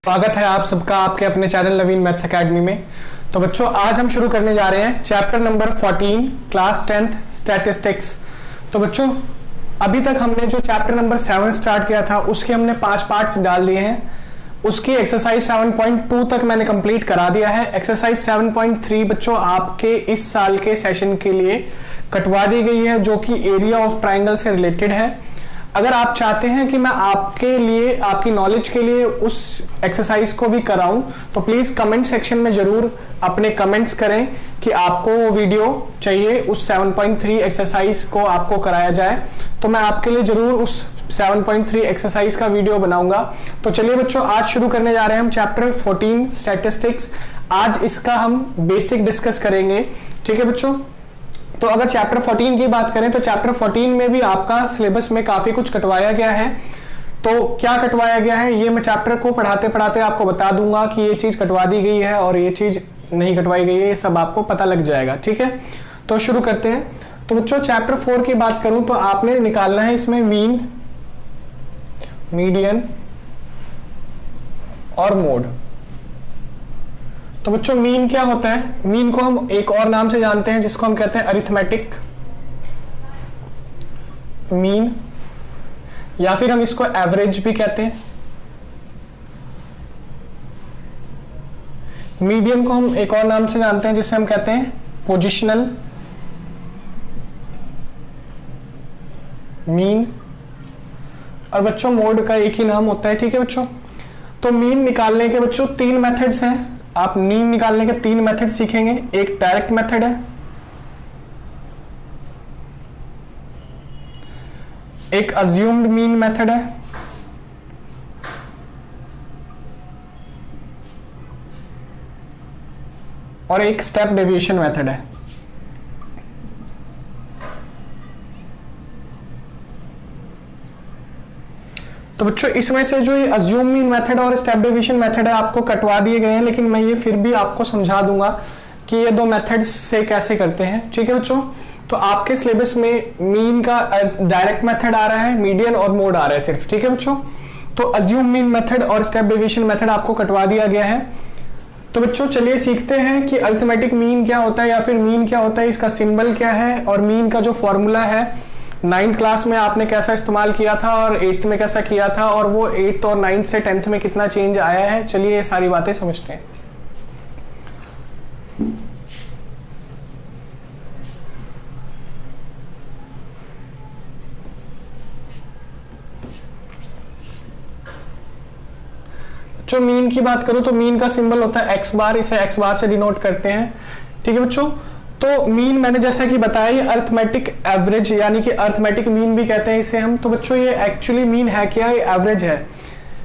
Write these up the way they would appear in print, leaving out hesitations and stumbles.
स्वागत है आप सबका आपके अपने चैनल नवीन मैथ्स एकेडमी में। तो बच्चों आज हम शुरू करने जा रहे हैं chapter number 14 class 10th statistics. तो बच्चों अभी तक हमने जो चैप्टर नंबर 7 स्टार्ट किया था उसके हमने 5 पार्ट्स डाल दिए हैं। उसकी एक्सरसाइज 7.2 तक मैंने कंप्लीट करा दिया है। एक्सरसाइज 7.3 बच्चों आपके इस साल के सेशन के लिए कटवा दी गई है, जो कि एरिया ऑफ ट्राइंगल से रिलेटेड है। अगर आप चाहते हैं कि मैं आपके लिए आपकी नॉलेज के लिए उस एक्सरसाइज को भी कराऊं तो प्लीज कमेंट सेक्शन में जरूर अपने कमेंट्स करें कि आपको वो वीडियो चाहिए, उस 7.3 एक्सरसाइज को आपको कराया जाए। तो मैं आपके लिए जरूर उस 7.3 एक्सरसाइज का वीडियो बनाऊंगा। तो चलिए बच्चों आज शुरू करने जा रहे हैं हम चैप्टर 14 स्टैटिस्टिक्स। आज इसका हम बेसिक डिस्कस करेंगे, ठीक है बच्चों। तो अगर चैप्टर 14 की बात करें तो चैप्टर 14 में भी आपका सिलेबस में काफी कुछ कटवाया गया है। तो क्या कटवाया गया है ये मैं चैप्टर को पढ़ाते पढ़ाते आपको बता दूंगा कि ये चीज कटवा दी गई है और ये चीज नहीं कटवाई गई है, ये सब आपको पता लग जाएगा, ठीक है। तो शुरू करते हैं। तो बच्चों चैप्टर 4 की बात करूं तो आपने निकालना है इसमें मीन, मीडियन और मोड। तो बच्चों मीन क्या होता है? मीन को हम एक और नाम से जानते हैं जिसको हम कहते हैं अरिथमेटिक मीन, या फिर हम इसको एवरेज भी कहते हैं। मीडियन को हम एक और नाम से जानते हैं जिसे हम कहते हैं पोजिशनल मीन। और बच्चों मोड का एक ही नाम होता है, ठीक है बच्चों। तो मीन निकालने के बच्चों 3 मेथड्स हैं। आप मीन निकालने के 3 मेथड सीखेंगे। एक डायरेक्ट मेथड है, एक अज्यूम्ड मीन मेथड है, और एक स्टेप डेविएशन मेथड है। तो बच्चों इसमें से जो ये अज्यूम मीन मेथड और स्टेप डेविएशन मेथड है आपको कटवा दिए गए हैं, लेकिन मैं ये फिर भी आपको समझा दूंगा कि ये 2 मेथड्स से कैसे करते हैं, ठीक है बच्चों। तो आपके सिलेबस में मीन का डायरेक्ट मेथड आ रहा है, मीडियन और मोड आ रहा है सिर्फ, ठीक है बच्चों। तो अज्यूम मीन मेथड और स्टेप डेविएशन मेथड आपको कटवा दिया गया है। तो बच्चों चलिए सीखते हैं कि अरिथमेटिक मीन क्या होता है या फिर मीन क्या होता है, इसका सिंबल क्या है और मीन का जो फॉर्मूला है 9th क्लास में आपने कैसा इस्तेमाल किया था और 8th में कैसा किया था, और वो 8th और 9th से 10th में कितना चेंज आया है। चलिए ये सारी बातें समझते हैं। जो मीन की बात करूं तो मीन का सिंबल होता है एक्स बार, इसे एक्स बार से डिनोट करते हैं, ठीक है बच्चों। तो मीन मैंने जैसा कि बताया ये अरिथमेटिक एवरेज यानी कि अरिथमेटिक मीन भी कहते हैं इसे हम। तो बच्चों ये एक्चुअली मीन है क्या? ये एवरेज है।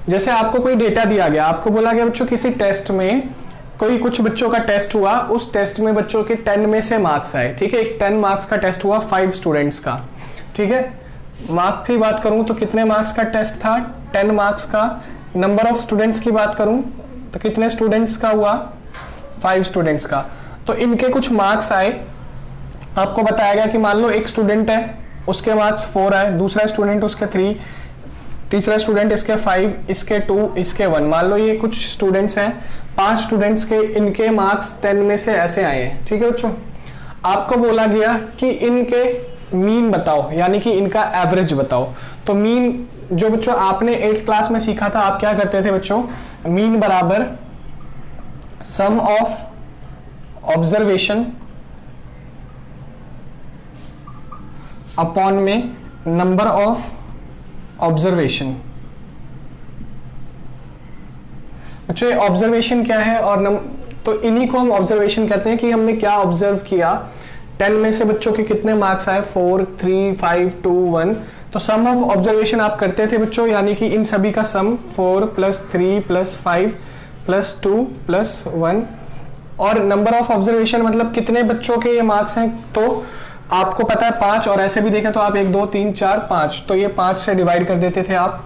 जैसे आपको कोई डेटा दिया गया, आपको बोला गया बच्चों किसी टेस्ट में कोई कुछ बच्चों का टेस्ट हुआ, उस टेस्ट में बच्चों के 10 में से मार्क्स आए, ठीक है। एक 10 मार्क्स का टेस्ट हुआ 5 स्टूडेंट्स का, ठीक है। मार्क्स की बात करूं तो कितने मार्क्स का टेस्ट था? 10 मार्क्स का। नंबर ऑफ स्टूडेंट्स की बात करूं तो कितने स्टूडेंट्स का हुआ? 5 स्टूडेंट्स का। तो इनके कुछ मार्क्स आए, आपको बताया गया कि मान लो एक स्टूडेंट है उसके मार्क्स 4 आए, दूसरा स्टूडेंट उसके 3, तीसरा स्टूडेंट इसके 5, इसके 2, इसके 1। मान लो ये कुछ स्टूडेंट्स हैं, 5 स्टूडेंट्स के इनके मार्क्स 10 में से ऐसे आए हैं, ठीक है बच्चों। आपको बोला गया कि इनके मीन बताओ यानी कि इनका एवरेज बताओ। तो मीन जो बच्चों आपने 8th क्लास में सीखा था, आप क्या करते थे बच्चों? मीन बराबर सम ऑफ ऑब्जर्वेशन अपॉन में नंबर ऑफ ऑब्जर्वेशन। बच्चों ये ऑब्जर्वेशन क्या है और तो इन्हीं को हम ऑब्जर्वेशन कहते हैं कि हमने क्या ऑब्जर्व किया। 10 में से बच्चों के कितने मार्क्स आए? 4, 3, 5, 2, 1। तो सम ऑफ ऑब्जर्वेशन आप करते थे बच्चों, यानी कि इन सभी का सम 4 + 3 + 5 + 2 + 1। और नंबर ऑफ ऑब्जर्वेशन मतलब कितने बच्चों के ये मार्क्स हैं, तो आपको पता है 5, और ऐसे भी देखें तो आप 1 2 3 4 5, तो ये 5 से डिवाइड कर देते थे आप।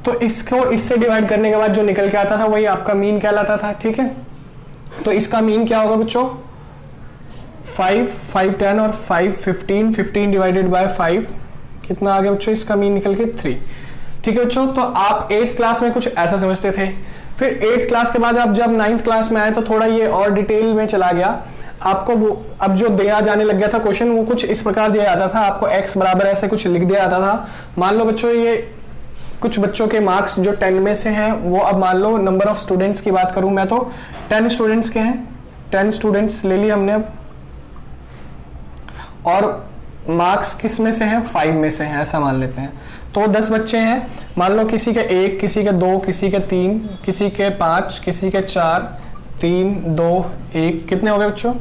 तो इसको इससे डिवाइड करने के बाद जो निकल के आता था वही आपका मीन कहलाता था, ठीक है। तो इसका मीन क्या होगा बच्चों? 5, 5 10 और 5 15, 15 डिवाइडेड बाय 5 कितना आ गया बच्चों? इसका मीन निकल के 3। ठीक है बच्चों, तो आप 8th क्लास में कुछ ऐसा समझते थे, फिर 8th क्लास के बाद आप जब 9th क्लास में आए तो थोड़ा ये और डिटेल में चला गया आपको। वो अब जो दिया जाने लग गया था क्वेश्चन, वो कुछ इस प्रकार दिया जाता था आपको, x बराबर ऐसे कुछ लिख दिया जाता था। मान लो बच्चों ये कुछ बच्चों के मार्क्स जो 10 में से हैं, वो अब मान लो नंबर ऑफ स्टूडेंट्स की बात करूं मैं तो 10 स्टूडेंट्स के हैं, 10 स्टूडेंट्स ले लिए हमने अब, और मार्क्स किस में से हैं, 5 में से हैं, ऐसा मान लेते हैं। तो 10 बच्चे हैं, मान लो किसी के 1, किसी के 2, किसी के 3, किसी के 5, किसी के 4, 3, 2, 1, कितने हो गए बच्चों,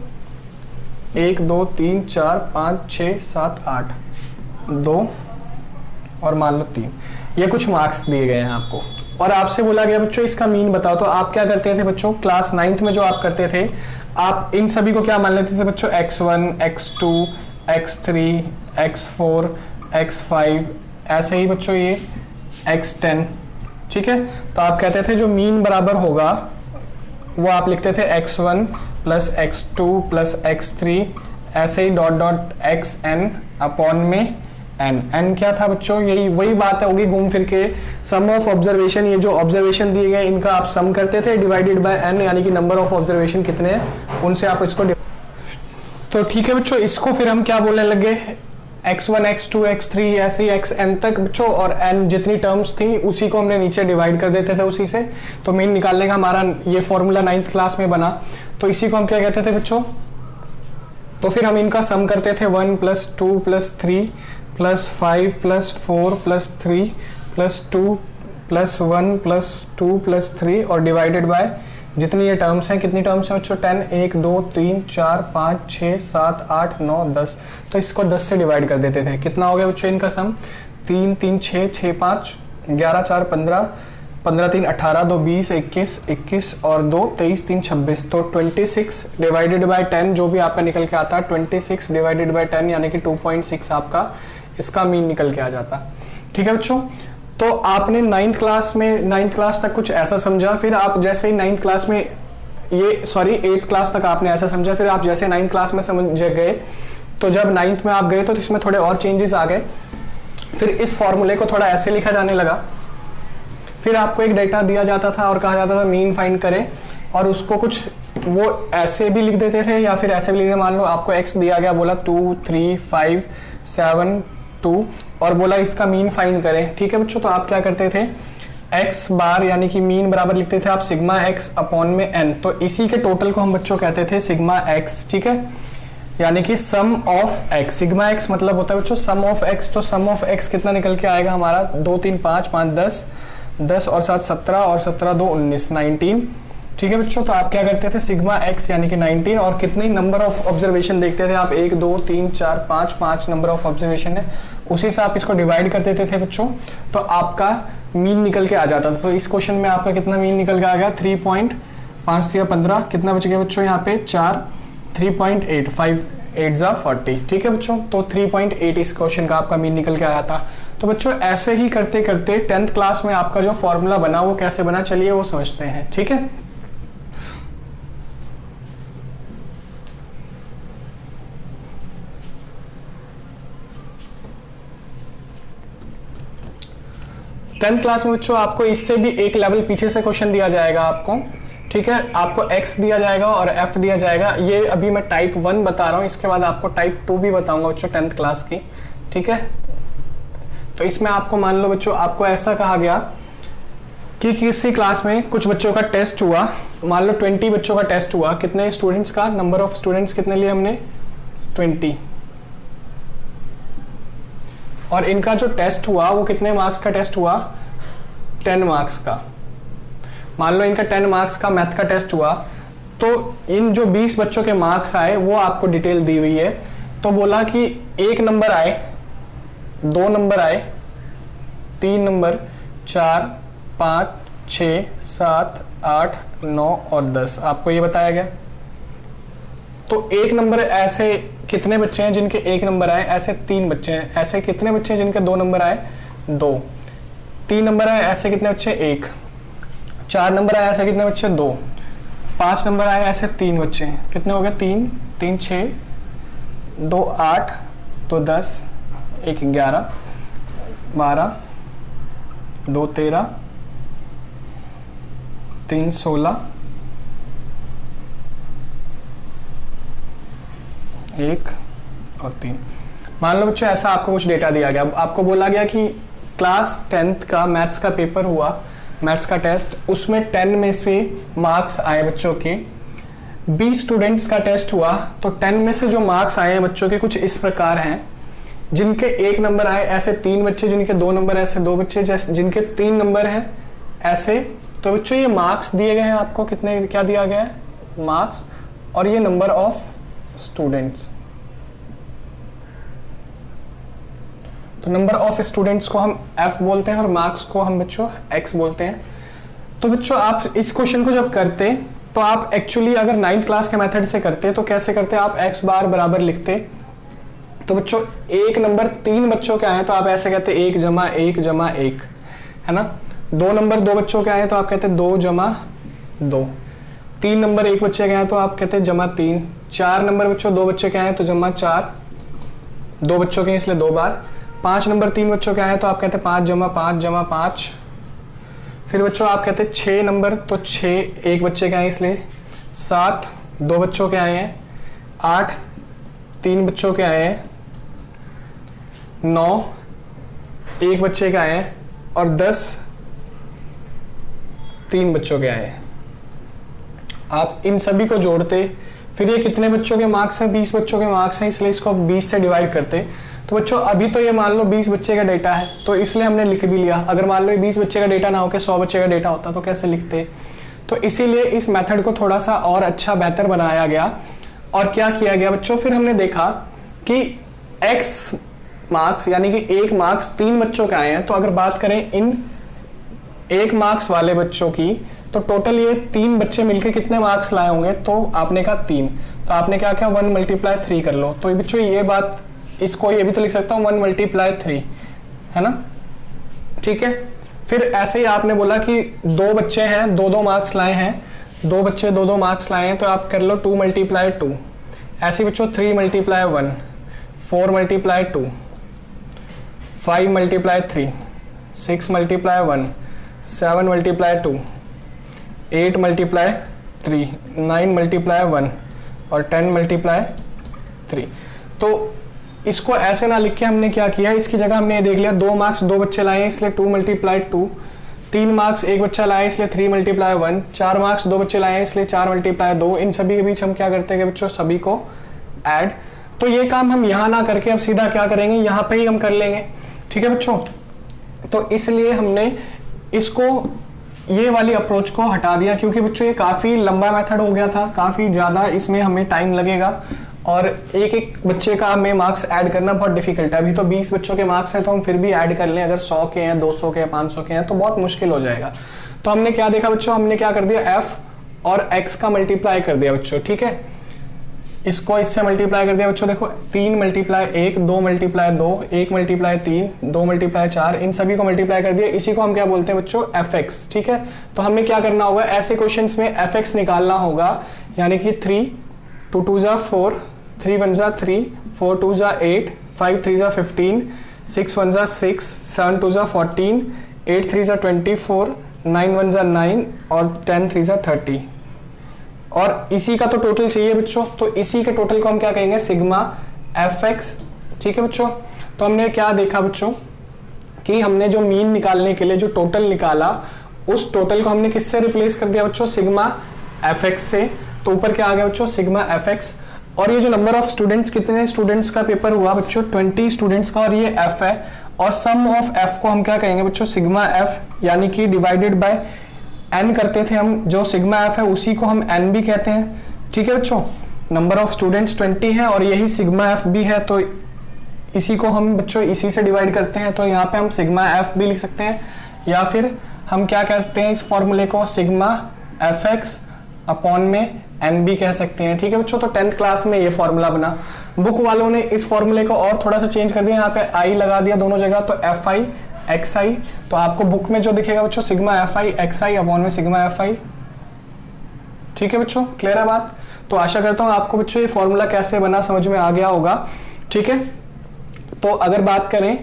1, 2, 3, 4, 5, 6, 7, 8, 2 और मान लो 3, ये कुछ मार्क्स दिए गए हैं आपको। और आपसे बोला गया बच्चों इसका मीन बताओ, तो आप क्या करते थे बच्चों, क्लास 9th में जो आप करते थे, आप इन सभी को क्या मान लेते थे बच्चों, x1, x2, x3, x4, x5, ऐसे ही बच्चों ये x10, ठीक है। तो आप कहते थे जो मीन बराबर होगा वो आप लिखते थे x1 plus x2 plus x3, ऐसे ही डॉट डॉट xn अपॉन में n क्या था बच्चों, यही वही बात होगी घूम फिर के, सम ऑफ ऑब्जर्वेशन, ये जो ऑब्जर्वेशन दिए गए इनका आप सम करते थे डिवाइडेड बाय n, यानी कि नंबर ऑफ ऑब्जर्वेशन कितने हैं उनसे आप इसको। तो ठीक है बच्चों, इसको फिर हम क्या बोलने लगे, x1, x2, x3 ऐसे ही xn तक बच्चों, और n जितनी टर्म्स थी उसी को हमने नीचे डिवाइड कर देते थे उसी से। तो मीन निकालने का हमारा ये फॉर्मूला 9th क्लास में बना, तो इसी को हम क्या कहते थे बच्चों, तो फिर हम इनका सम करते थे 1 + 2 + 3 + 5 + 4 + 3 + 2 + 1 + 2 + 3 और डिवाइडेड बाय जितनी ये टर्म्स हैं, कितनी टर्म्स हैं बच्चों, 10, 1, 2, 3, 4, 5, 6, 7, 8, 9, 10, तो इसको 10 से डिवाइड कर देते थे। कितना हो गया बच्चों इनका सम, 3, 3, 6, 6, 5, 11, 4, 15, 15, 3, 18, 2, 20, 21, 21 और 2, 23, 3, 26, तो 26 डिवाइडेड बाय 10 जो भी आपका निकल के आता है, 26 डिवाइडेड बाय 10 यानी कि 2.6 आपका इसका मीन निकल के आ जाता। ठीक है बच्चों, तो आपने 9th क्लास तक कुछ ऐसा समझा, फिर आप जैसे ही 9th क्लास में 8th क्लास तक आपने ऐसा समझा, फिर आप जैसे 9th क्लास में समझ गए, तो जब 9th में आप गए तो इसमें थोड़े और चेंजेस आ गए। फिर इस फॉर्मूले को थोड़ा ऐसे लिखा जाने लगा, फिर आपको एक डेटा दिया जाता था और कहा जाता था मीन फाइंड करें, और उसको कुछ वो ऐसे भी लिख देते थे या फिर ऐसे भी लिख, मान लो आपको x दिया गया, बोला 2, 3, 5, 7, 2 और बोला इसका मीन फाइंड करें। ठीक है बच्चों, तो आप क्या करते थे, x बार यानी कि मीन बराबर लिखते थे आप सिग्मा x अपॉन में n, तो इसी के टोटल को हम बच्चों कहते थे सिग्मा x। ठीक है, यानी कि सम ऑफ x, सिग्मा x मतलब होता है बच्चों सम ऑफ x, तो सम ऑफ x कितना निकल के आएगा हमारा, 2, 3, 5, 5, 10, 10 और 7, 17 और 17, 2, 19, 19। ठीक है बच्चों, तो आप क्या करते थे सिग्मा x यानी कि 19, और कितनी नंबर ऑफ ऑब्जर्वेशन देखते थे आप, 1, 2, 3, 4, 5 नंबर ऑफ ऑब्जर्वेशन है, उसी से आप इसको डिवाइड कर देते थे बच्चों, तो आपका मीन निकल के आ जाता था। तो इस क्वेश्चन में आपका कितना मीन निकल के आ गया, 3.5 या 15, कितना बच गया बच्चों यहाँ पे 4, 3.8, 5 8 जा 40। ठीक है बच्चों, तो 3.8 इस क्वेश्चन का आपका मीन निकल के आया था। तो बच्चों ऐसे ही करते करते 10th क्लास में आपका जो फॉर्मूला बना वो कैसे बना, चलिए वो समझते हैं। ठीक है, टेंथ क्लास में बच्चों आपको इससे भी एक लेवल पीछे से क्वेश्चन दिया जाएगा आपको। ठीक है, आपको x दिया जाएगा और f दिया जाएगा। ये अभी मैं टाइप 1 बता रहा हूँ, इसके बाद आपको टाइप 2 भी बताऊंगा बच्चों 10th क्लास की। ठीक है, तो इसमें आपको मान लो बच्चों आपको ऐसा कहा गया कि किसी क्लास में कुछ बच्चों का टेस्ट हुआ, मान लो 20 बच्चों का टेस्ट हुआ, कितने स्टूडेंट्स का, नंबर ऑफ स्टूडेंट्स कितने लिए हमने 20, और इनका जो टेस्ट हुआ वो कितने मार्क्स का टेस्ट हुआ, 10 मार्क्स का। मान लो इनका 10 मार्क्स का मैथ का टेस्ट हुआ, तो इन जो 20 बच्चों के मार्क्स आए वो आपको डिटेल दी हुई है। तो बोला कि 1 नंबर आए, 2 नंबर आए, 3 नंबर, 4, 5, 6, 7, 8, 9 और 10 आपको ये बताया गया। तो 1 नंबर ऐसे कितने बच्चे हैं जिनके 1 नंबर आए, ऐसे 3 बच्चे हैं। ऐसे कितने बच्चे हैं जिनके 2 नंबर आए, 2। 3 नंबर आए, ऐसे कितने बच्चे, 1। 4 नंबर आए, ऐसे कितने बच्चे, 2। 5 नंबर आए, ऐसे 3 बच्चे हैं। कितने हो गए, 3, 3, 6, 2, 8, 2, 10, 1, 11, 12, 2 13, 3 16, 1 और 3। मान लो बच्चों ऐसा आपको कुछ डेटा दिया गया, आपको बोला गया कि क्लास 10th का मैथ्स का पेपर हुआ, मैथ्स का टेस्ट, उसमें 10 में से मार्क्स आए बच्चों के, 20 स्टूडेंट्स का टेस्ट हुआ, तो 10 में से जो मार्क्स आए हैं बच्चों के कुछ इस प्रकार हैं। जिनके 1 नंबर आए ऐसे 3 बच्चे, जिनके 2 नंबर ऐसे 2 बच्चे, जिनके 3 नंबर हैं ऐसे। तो बच्चों ये मार्क्स दिए गए हैं आपको, कितने क्या दिया गया है मार्क्स, और ये नंबर ऑफ स्टूडेंट्स। तो नंबर ऑफ स्टूडेंट्स को हम F बोलते हैं और मार्क्स को हम बच्चों X बोलते हैं। तो बच्चों आप इस क्वेश्चन को जब करते तो आप एक्चुअली अगर 9th क्लास के मेथड से करते तो कैसे करते, आप x बार बराबर लिखते। तो बच्चों एक नंबर 3 बच्चों के आए तो आप ऐसे कहते 1 जमा 1 जमा 1, है ना। 2 नंबर 2 बच्चों के आए तो आप कहते 2 जमा 2। 3 नंबर 1 बच्चे के आए तो आप कहते जमा 3। 4 नंबर बच्चों 2 बच्चे के आए तो जमा 4, 2 बच्चों के इसलिए 2 बार। 5 नंबर 3 बच्चों के आए तो आप कहते 5 जमा 5 जमा 5। फिर बच्चों आप कहते 6 नंबर, तो 6 1 बच्चे के आए इसलिए 7, 2 बच्चों के आए हैं। 8 3 बच्चों के आए हैं। 9 1 बच्चे के आए हैं। और 10 3 बच्चों के आए हैं। आप इन सभी को जोड़ते, फिर ये कितने बच्चों के मार्क्स हैं, 20 बच्चों के मार्क्स हैं, इसलिए इसको 20 से डिवाइड करते। तो बच्चों अभी तो ये मान लो 20 बच्चे का डेटा है तो इसलिए हमने लिख भी लिया। अगर मान लो ये 20 बच्चे का डेटा ना होकर 100 बच्चे का डेटा होता तो कैसे लिखते। तो इसीलिए इस मेथड को थोड़ा सा और अच्छा बेहतर बनाया गया। और क्या किया गया बच्चों, फिर हमने देखा कि x मार्क्स यानी कि 1 मार्क्स 3 बच्चों के आए हैं। तो अगर बात करें इन 1 मार्क्स वाले बच्चों की, तो टोटल ये 3 बच्चे मिलकर कितने मार्क्स लाए होंगे, तो आपने कहा 3। तो आपने क्या किया 1 × 3 कर लो। तो बच्चों ये बात, इसको ये भी तो लिख सकता हूँ 1 × 3, है ना, ठीक है। फिर ऐसे ही आपने बोला कि 2 बच्चे हैं 2-2 मार्क्स लाए हैं, 2 बच्चे 2-2 मार्क्स लाए हैं, तो आप कर लो 2 × 2। ऐसे बच्चों 3 × 1, 4 × 2, 5 × 3, 6 × 1, 7 × 2, 8 × 3, 9 × 1 और 10 × 3। तो इसको ऐसे ना लिख के हमने क्या किया, इसकी जगह हमने ये देख लिया 2 मार्क्स 2 बच्चे लाए इसलिए 2 × 2, 3 मार्क्स 1 बच्चा लाया इसलिए 3 × 1, 4 मार्क्स 2 बच्चे लाए इसलिए 4 × 2। इन सभी के बीच हम क्या करते हैं बच्चों, सभी को ऐड। तो ये काम हम यहाँ ना करके अब सीधा क्या करेंगे, यहाँ पे ही हम कर लेंगे, ठीक है बच्चों। तो इसलिए हमने इसको ये वाली अप्रोच को हटा दिया, क्योंकि बच्चों ये काफ़ी लंबा मेथड हो गया था, काफ़ी ज़्यादा इसमें हमें टाइम लगेगा और एक बच्चे का हमें मार्क्स ऐड करना बहुत डिफिकल्ट है। अभी तो 20 बच्चों के मार्क्स हैं तो हम फिर भी ऐड कर लें, अगर 100 के हैं 200 के हैं 500 के हैं तो बहुत मुश्किल हो जाएगा। तो हमने क्या देखा बच्चों, हमने क्या कर दिया f और x का मल्टीप्लाई कर दिया बच्चों, ठीक है। इसको इससे मल्टीप्लाई कर दिया बच्चों, देखो 3 × 1, 2 × 2, 1 × 3, 2 × 4, इन सभी को मल्टीप्लाई कर दिया। इसी को हम क्या बोलते हैं बच्चों, fx, ठीक है। तो हमें क्या करना होगा, ऐसे क्वेश्चंस में fx निकालना होगा, यानी कि 3 2 2 4, 3 1 3, 4 2 8, 5 3 15, 6 1 6, 7 2 14, 8 3 24, 9 1 9 और 10 3 30। और इसी का तो टोटल चाहिए बच्चों, तो इसी के टोटल को हम क्या कहेंगे, सिग्मा fx, ठीक है बच्चों। तो हमने क्या देखा बच्चों कि हमने जो मीन निकालने के लिए जो टोटल निकाला, उस टोटल को हमने किससे रिप्लेस कर दिया बच्चों, सिग्मा fx से। तो ऊपर क्या आ गया बच्चों, सिग्मा fx। और ये जो नंबर ऑफ स्टूडेंट्स, कितने स्टूडेंट्स का पेपर हुआ बच्चों, 20 स्टूडेंट्स का, और ये f है। और सम ऑफ f को हम क्या कहेंगे बच्चों, सिग्मा f, यानी कि डिवाइडेड बाय n करते थे हम, जो सिग्मा f है उसी को हम n भी कहते हैं, ठीक है बच्चों। नंबर ऑफ स्टूडेंट्स 20 है और यही सिग्मा f भी है, तो इसी को हम बच्चों इसी से डिवाइड करते हैं। तो यहाँ पे हम सिग्मा f भी लिख सकते हैं, या फिर हम क्या कहते हैं इस फॉर्मूले को, सिग्मा fx अपॉन में n भी कह सकते हैं, ठीक है बच्चों। तो 10th क्लास में ये फॉर्मूला बना। बुक वालों ने इस फॉर्मूले को और थोड़ा सा चेंज कर दिया, यहाँ पे i लगा दिया दोनों जगह, तो fi xi। तो आपको बुक में जो दिखेगा बच्चों, सिग्मा fi xi अपॉन में सिग्मा fi, ठीक है बच्चों, क्लियर है बात। तो आशा करता हूँ आपको बच्चों ये फॉर्मूला कैसे बना समझ में आ गया होगा, ठीक है। तो अगर बात करें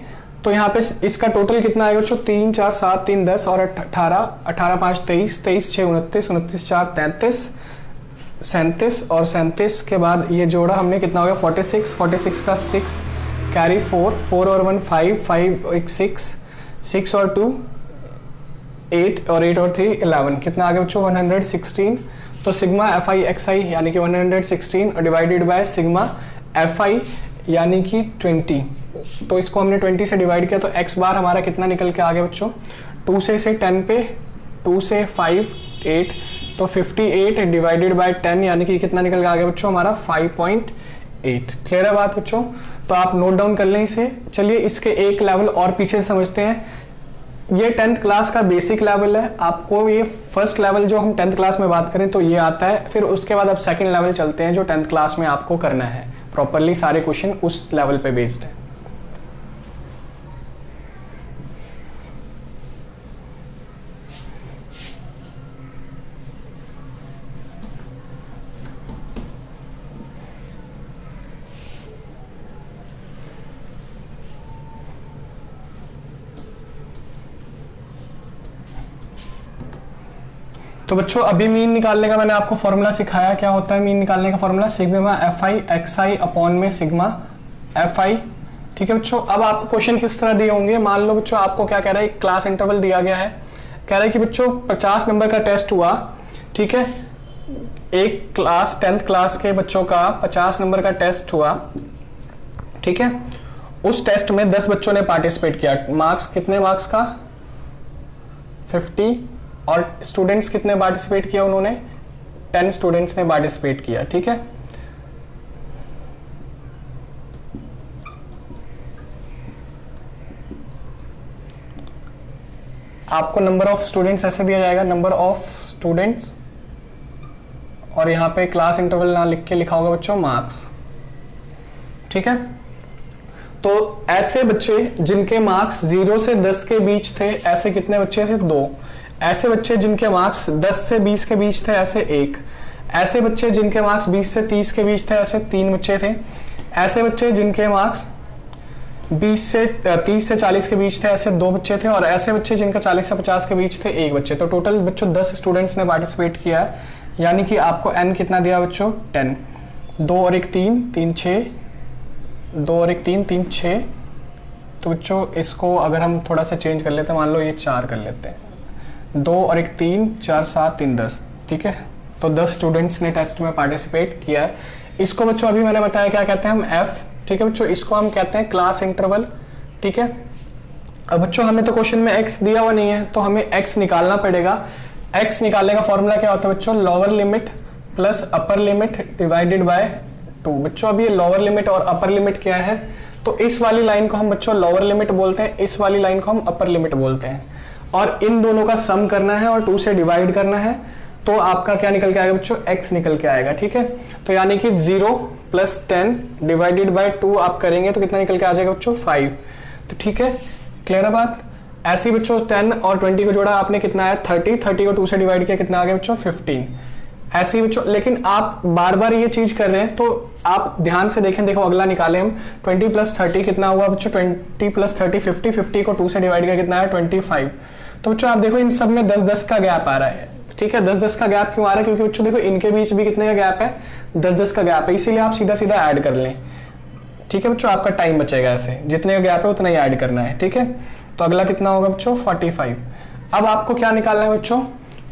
तो यहाँ पे इसका टोटल कितना आएगा बच्चों, 3 4 7 3 10 और 18, 18 5 23, 23 6 29, 29 4 33, 37 और 37 के बाद ये जोड़ा हमने कितना हो गया 46, 46 का 6 कैरी 4, 4 और 1 5, 5 एक 6, 6 और 2 8 और 8 और 3 11, कितना आ गया बच्चों 116। तो सिग्मा एफ आई एक्स आई यानी कि 116 और divided by sigma F I यानी कि 20, तो इसको हमने 20 से डिवाइड किया तो x बार हमारा कितना निकल के आ गया बच्चों, 2 से 10 पे 2 से 5 8, तो 58 डिवाइडेड बाय 10 यानी कि कितना निकल के आ गया बच्चों हमारा 5.8। क्लियर है बात बच्चों, तो आप नोट डाउन कर लें इसे। चलिए इसके एक लेवल और पीछे से समझते हैं। ये 10th क्लास का बेसिक लेवल है, आपको ये फर्स्ट लेवल जो हम 10th क्लास में बात करें तो ये आता है, फिर उसके बाद अब सेकंड लेवल चलते हैं जो 10th क्लास में आपको करना है प्रॉपरली, सारे क्वेश्चन उस लेवल पे बेस्ड है। तो बच्चों अभी मीन निकालने का मैंने आपको फॉर्मूला सिखाया, क्या होता है मीन निकालने का formula, sigma F I x I upon में सिग्मा एफ आई। ठीक है बच्चों, अब आपको क्वेश्चन किस तरह दिए होंगे, मान लो बच्चों आपको क्या कह रहा है, एक क्लास इंटरवल दिया गया है, कह रहा है कि बच्चों 50 नंबर का टेस्ट हुआ। ठीक है, एक क्लास 10th क्लास के बच्चों का 50 नंबर का टेस्ट हुआ। ठीक है, उस टेस्ट में 10 बच्चों ने पार्टिसिपेट किया, मार्क्स कितने मार्क्स का 50, और स्टूडेंट्स कितने पार्टिसिपेट किया उन्होंने 10 स्टूडेंट्स ने पार्टिसिपेट किया। ठीक है, आपको नंबर ऑफ स्टूडेंट्स ऐसे दिया जाएगा, नंबर ऑफ स्टूडेंट्स, और यहां पे क्लास इंटरवल ना लिख के लिखा होगा बच्चों मार्क्स। ठीक है, तो ऐसे बच्चे जिनके मार्क्स 0 से 10 के बीच थे, ऐसे कितने बच्चे थे 2, ऐसे बच्चे जिनके मार्क्स 10 से 20 के बीच थे, ऐसे 1, ऐसे बच्चे जिनके मार्क्स 20 से 30 के बीच थे, ऐसे 3 बच्चे थे, ऐसे बच्चे जिनके मार्क्स 20 से 30 से 40 के बीच थे, ऐसे 2 बच्चे थे, और ऐसे बच्चे जिनका 40 से 50 के बीच थे 1 बच्चे। तो टोटल बच्चों 10 स्टूडेंट्स ने पार्टिसिपेट किया है, यानी कि आपको n कितना दिया बच्चों 10, 2 और 1 3, 3 6, 2 और 1 3, 3 6। तो बच्चों इसको अगर हम थोड़ा सा चेंज कर लेते हैं, मान लो ये 4 कर लेते हैं, 2 और 1 3, 4 7 3 10। ठीक है, तो 10 स्टूडेंट्स ने टेस्ट में पार्टिसिपेट किया है। इसको बच्चों अभी मैंने बताया क्या कहते हैं हम f। ठीक है बच्चों, इसको हम कहते हैं क्लास इंटरवल। ठीक है, अब बच्चों हमें तो क्वेश्चन में x दिया हुआ नहीं है, तो हमें x निकालना पड़ेगा। x निकालने का फॉर्मूला क्या होता है बच्चों, lower limit plus upper limit divided by 2। बच्चों अभी ये लोअर लिमिट और अपर लिमिट क्या है, तो इस वाली लाइन को हम बच्चों लोअर लिमिट बोलते हैं, इस वाली लाइन को हम अपर लिमिट बोलते हैं, और इन दोनों का सम करना है और 2 से डिवाइड करना है, तो आपका क्या निकल के आएगा बच्चों x निकल के आएगा। ठीक है, तो यानी कि 0 + 10 डिवाइडेड बाय 2 आप करेंगे तो कितना निकल के आ जाएगा बच्चों 5। तो ठीक है, क्लियर है बात। ऐसे ही बच्चों 10 और 20 को जोड़ा आपने, कितना आया 30, 30 को 2 से डिवाइड किया, कितना आ गया बच्चों 15। ऐसे ही बच्चों, लेकिन आप बार बार ये चीज कर रहे हैं तो आप ध्यान से देखें। देखो अगला निकाले हम, 20 + 30 कितना हुआ बच्चों 20 + 30 50, 50 को 2 से डिवाइड किया, कितना आया 25। तो बच्चों आप देखो इन सब में 10-10 का गैप आ रहा है। ठीक है, 10-10 का गैप क्यों आ रहा है, क्योंकि बच्चों देखो इनके बीच भी कितने का गैप है, 10-10 का गैप है, इसीलिए आप सीधा सीधा ऐड कर लें। ठीक है बच्चों, आपका टाइम बचेगा, ऐसे जितने का गैप है उतना ही ऐड करना है। ठीक है, तो अगला कितना होगा बच्चों 45। अब आपको क्या निकालना है बच्चों,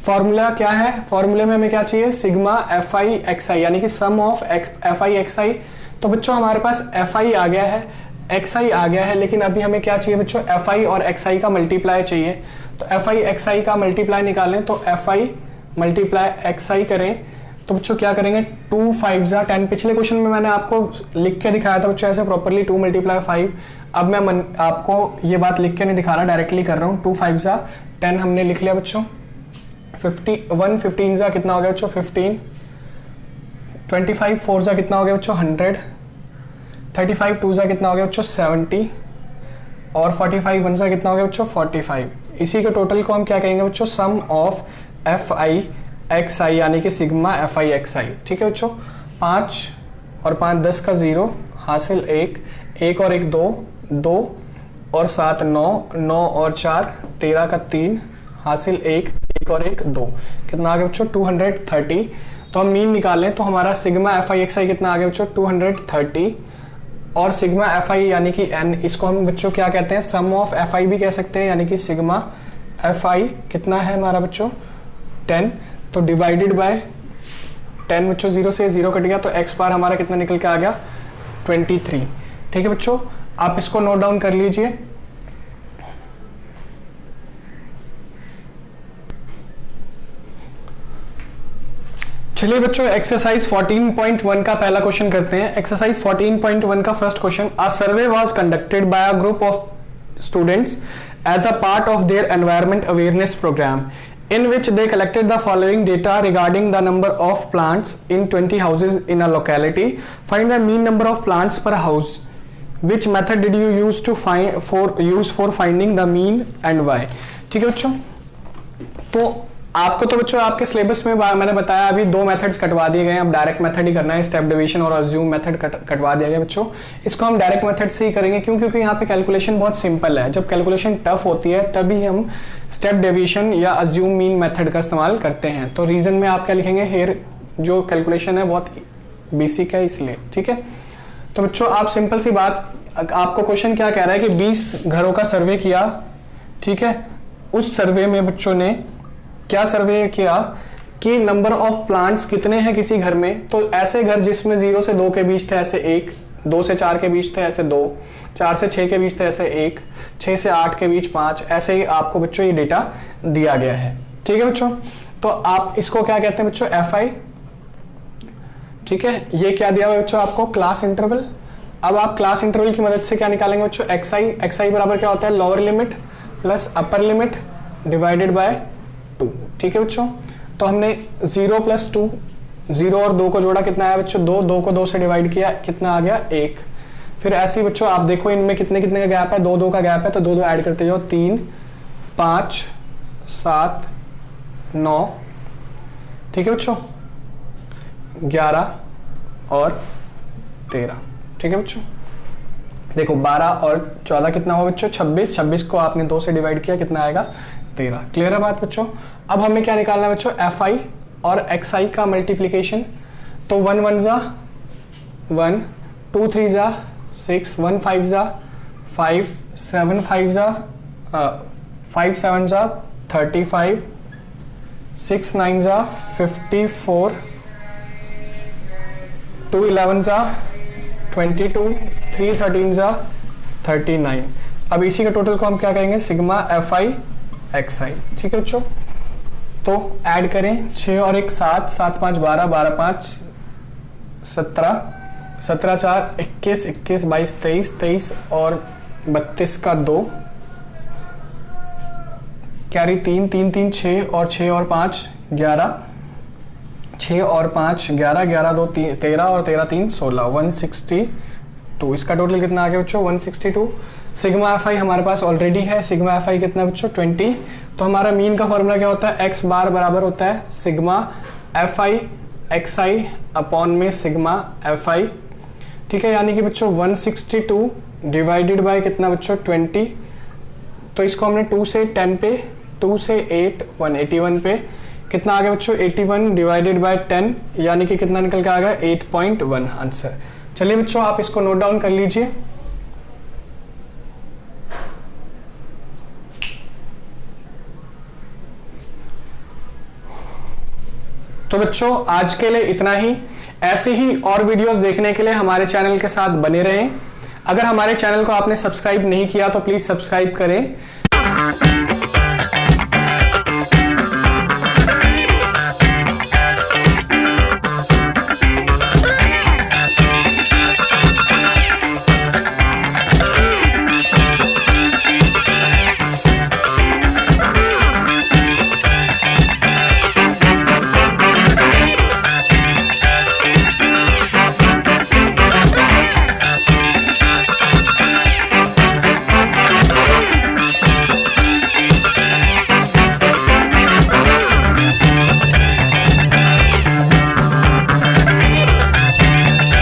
फॉर्मूला क्या है, फॉर्मूले में हमें क्या चाहिए, सिग्मा एफ आई एक्स आई यानी कि सम ऑफ एफ आई एक्स आई। तो बच्चों हमारे पास एफ आई आ गया है, एक्स आई आ गया है, लेकिन अभी हमें क्या चाहिए बच्चों, एफ आई और एक्स आई का मल्टीप्लाई चाहिए। तो एफ आई एक्स आई का मल्टीप्लाई निकालें, तो एफ आई मल्टीप्लाई एक्स आई करें, तो बच्चों क्या करेंगे 2 5 जा 10। पिछले क्वेश्चन में मैंने आपको लिख के दिखाया था बच्चों ऐसे प्रॉपरली 2 × 5। अब मैं आपको ये बात लिख के नहीं दिखा रहा, डायरेक्टली कर रहा हूँ। 2 5 जा 10 हमने लिख लिया बच्चों, 51 15 जा कितना हो गया बच्चों 15, 25 4 जा कितना हो गया बच्चों 100, 35 2 जा कितना हो गया बच्चों 70, और 45 1 जा कितना हो गया बच्चों 45। इसी के टोटल को हम क्या कहेंगे बच्चों, सम ऑफ एफ आई एक्स आई यानी कि सिग्मा एफ आई एक्स आई। ठीक है बच्चों, 5 और 5 10 का 0 हासिल 1, 1 और 1 2, 2 और 7 9, 9 और 4 13 का 3 हासिल 1, 1 और 1 2, कितना आ गया बच्चों 230। तो हम मीन निकालें तो हमारा सिग्मा एफ आई एक्स आई कितना आ गया बच्चों 230, और सिग्मा एफ आई यानी कि n, इसको हम बच्चों क्या कहते हैं, सम ऑफ एफ आई भी कह सकते हैं, यानी कि सिग्मा एफ आई कितना है हमारा बच्चों 10, तो डिवाइडेड बाय 10 बच्चों, 0 से 0 कट गया तो x बार हमारा कितना निकल के आ गया 23। ठीक है बच्चों, आप इसको नोट डाउन कर लीजिए। चलिए बच्चों एक्सरसाइज 14.1 का पहला क्वेश्चन करते हैं। एक्सरसाइज 14.1 का first question, a survey was conducted by a group of students as a part of their environment awareness program in which they collected the following data regarding the number of plants in 20 houses in a locality. Find the mean number of plants per house. Which method did you use for finding the mean and why? ठीक है बच्चों, तो आपको तो बच्चों आपके syllabus में मैंने बताया अभी 2 मेथड्स कटवा दिए गए हैं, अब डायरेक्ट मेथड ही करना है, स्टेप डिवीजन और अज्यूम मेथड कटवा दिया गया बच्चों। इसको हम डायरेक्ट मेथड से ही करेंगे, क्यों? क्योंकि यहाँ पे कैलकुलेशन बहुत सिंपल है। जब कैलकुलेशन टफ होती है तभी हम स्टेप डिवीजन या अज्यूम मीन मेथड का इस्तेमाल करते हैं। तो रीजन में आप क्या लिखेंगे, हेयर जो कैलकुलेशन है बहुत बेसिक है इसलिए। ठीक है, तो बच्चों आप सिंपल सी बात, आपको क्वेश्चन क्या कह रहा है कि 20 घरों का सर्वे किया। ठीक है, उस सर्वे में बच्चों ने क्या सर्वे किया कि नंबर ऑफ प्लांट्स कितने हैं किसी घर में, तो ऐसे घर जिसमें 0 से 2 के बीच थे ऐसे 1, 2 से 4 के बीच थे ऐसे 2, 4 से 6 के बीच थे ऐसे 1, 6 से 8 के बीच 5, ऐसे ही आपको बच्चों ये डेटा दिया गया है। ठीक है बच्चों, तो आप इसको क्या कहते हैं बच्चों, एफ आई। ठीक है, ये क्या दिया हुआ है बच्चों आपको, क्लास इंटरवल। अब आप क्लास इंटरवल की मदद से क्या निकालेंगे बच्चों, एक्स आई। एक्स आई बराबर क्या होता है, lower limit plus upper limit divided by 2। ठीक है बच्चों, तो हमने 0 + 2, 0 और 2 को जोड़ा, कितना आया बच्चों 2, 2 को 2 से डिवाइड किया, कितना आ गया 1। फिर ऐसे ही बच्चों आप देखो इनमें कितने कितने का गैप है, 2 2 का गैप है, तो 2 2 ऐड करते जाओ, 3 5 7 9। ठीक है बच्चों, 11 और 13। ठीक है बच्चों, देखो 12 और 14 कितना हुआ बच्चों 26, 26 को आपने 2 से डिवाइड किया, कितना आएगा 13। क्लियर है बात बच्चों। अब हमें क्या निकालना है बच्चों, एफ आई और एक्स आई का मल्टीप्लीकेशन। तो 1 1 जा 1, 2 3 जा 6, 1 5 जा 5, 7 5 जा 5 7 जा 35, 6 9 जा 54, 2 11 जा 22, 3 13 जा 39। अब इसी का टोटल को हम क्या कहेंगे, सिग्मा एफ आई एक्स आई। ठीक है बच्चों, तो ऐड करें, 6 और 1 7, 7 5 12, 12 5 17, 17 4 21, 21 22 23, 23 और 32 का 2, कैरी 3 3 3 6 और 6 और 5 11, 6 और 5 11, 11 2 13 और 13 3 16, 162। इसका टोटल कितना आ गया बच्चों 162। सिग्मा एफ आई हमारे पास ऑलरेडी है, सिग्मा एफ आई कितना बच्चों 20। तो हमारा मीन का फॉर्मूला क्या होता है, एक्स बार बराबर होता है sigma F I x I upon में सिग्मा एफ आई। ठीक है, यानी कि बच्चों 162 डिवाइडेड बाय कितना बच्चों 20। तो इसको हमने 2 से 10 पे, 2 से 8 181 पे, कितना आ गया बच्चों 81 डिवाइडेड बाय 10, यानी कि कितना निकल के आ गया 8.1 आंसर। चलिए बच्चों आप इसको नोट डाउन कर लीजिए। तो बच्चों आज के लिए इतना ही। ऐसे ही और वीडियोस देखने के लिए हमारे चैनल के साथ बने रहें। अगर हमारे चैनल को आपने सब्सक्राइब नहीं किया तो प्लीज सब्सक्राइब करें।